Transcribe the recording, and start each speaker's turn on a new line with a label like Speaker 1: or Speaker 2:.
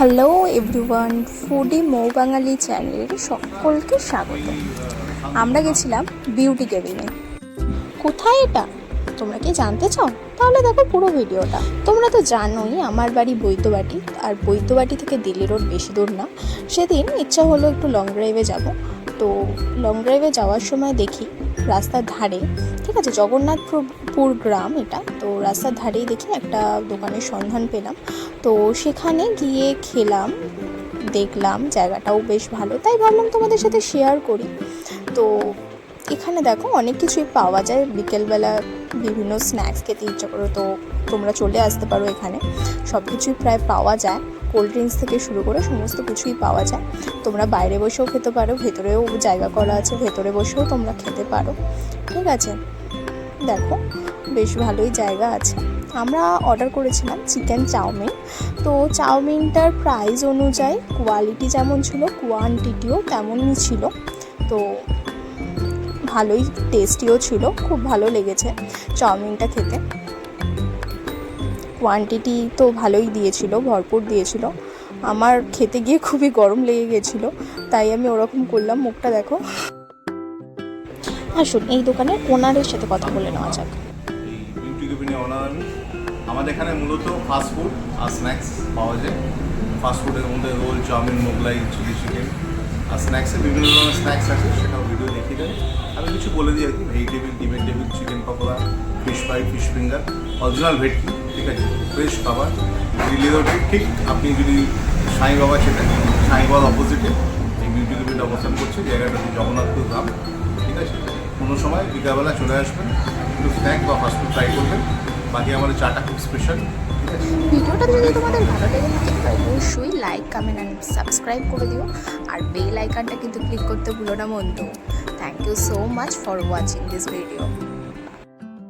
Speaker 1: Hello everyone, foodie মৌ বাঙালি চ্যানেলের সকলকে স্বাগত। আমরা গেছিলাম বিউটি কেবিনে। কোথায় এটা তোমরা কি জানতে চাও? তাহলে দেখো পুরো ভিডিওটা। তোমরা তো জানোই আমার বাড়ি বৈদ্যবাটি, আর বৈদ্যবাটি থেকে দিল্লি রোড বেশি দূর না। সেদিন ইচ্ছা হলো একটু লং ড্রাইভে যাব। তো লং ড্রাইভে যাওয়ার সময় দেখি রাস্তার ধারে, ঠিক আছে, জগন্নাথপুর গ্রাম এটা, তো রাস্তার ধারেই দেখি একটা দোকানের সন্ধান পেলাম। তো সেখানে গিয়ে খেলাম, দেখলাম জায়গাটাও বেশ ভালো, তাই ভাবলাম তোমাদের সাথে শেয়ার করি। তো এখানে দেখো অনেক কিছুই পাওয়া যায়, বিকেলবেলা বিভিন্ন স্ন্যাক্স খেতে ইচ্ছা করো তো তোমরা চলে আসতে পারো। এখানে সব কিছুই প্রায় পাওয়া যায়, কোল্ড ড্রিঙ্কস থেকে শুরু করে সমস্ত কিছুই পাওয়া যায়। তোমরা বাইরে বসেও খেতে পারো, ভেতরেও জায়গা করা আছে, ভেতরে বসেও তোমরা খেতে পারো, ঠিক আছে। দেখো বেশ ভালোই জায়গা আছে। আমরা অর্ডার করেছিলাম চিকেন চাউমিন। তো চাউমিনটার প্রাইস অনুযায়ী কোয়ালিটি যেমন ছিল, কোয়ান্টিটিও তেমনই ছিল। তো ভালোই টেস্টিও ছিল, খুব ভালো লেগেছে চাউমিনটা খেতে। কোয়ান্টিটি তো ভালোই দিয়েছিল, ভরপুর দিয়েছিল। আমার খেতে গিয়ে খুবই গরম লেগে গেছিলো, তাই আমি ওরকম করলাম। মুখটা দেখো। আসুন এই দোকানের ওনারের সাথে কথা বলে নেওয়া যাক।
Speaker 2: বিউটি কেবিনে ওনার আমাদের এখানে মূলত ফাস্টফুড আর স্ন্যাক্স পাওয়া যায়। ফাস্টফুডের মধ্যে roll, chowmein, Mughlai, chilli chicken, আর স্ন্যাক্সে বিভিন্ন ধরনের স্ন্যাক্স আছে, সেটাও ভিডিও দেখিয়ে দেয়। আমি কিছু বলে দিই আর কি। ভেজিটেবিল, ডিমের table, chicken pakora, fish fry, fish finger, original ভেটকি, ঠিক আছে, ফ্রেশ খাবার, দিল্লি রোডে ঠিক। আপনি যদি সাই বাবা চেনেন, সাই বাবার অপোজিটে এই বিউটি কেবিনটা অবস্থান করছে। জায়গাটা হচ্ছে জগন্নাথপুর গ্রাম, ঠিক আছে। কোনো সময় বিকালবেলা চলে আসবেন, একটু স্ন্যাক বা ফাস্টফুড ট্রাই করবেন। বাকি আমাদের চাটা খুব স্পেশাল, ঠিক আছে।
Speaker 1: ভিডিওটা যদি তোমাদের ভালো লেগে থাকে অবশ্যই লাইক, কমেন্ট অ্যান্ড সাবস্ক্রাইব করে দিও। আর বেল আইকনটা কিন্তু ক্লিক করতে ভুলো না বন্ধু। Thank you so much for watching this video.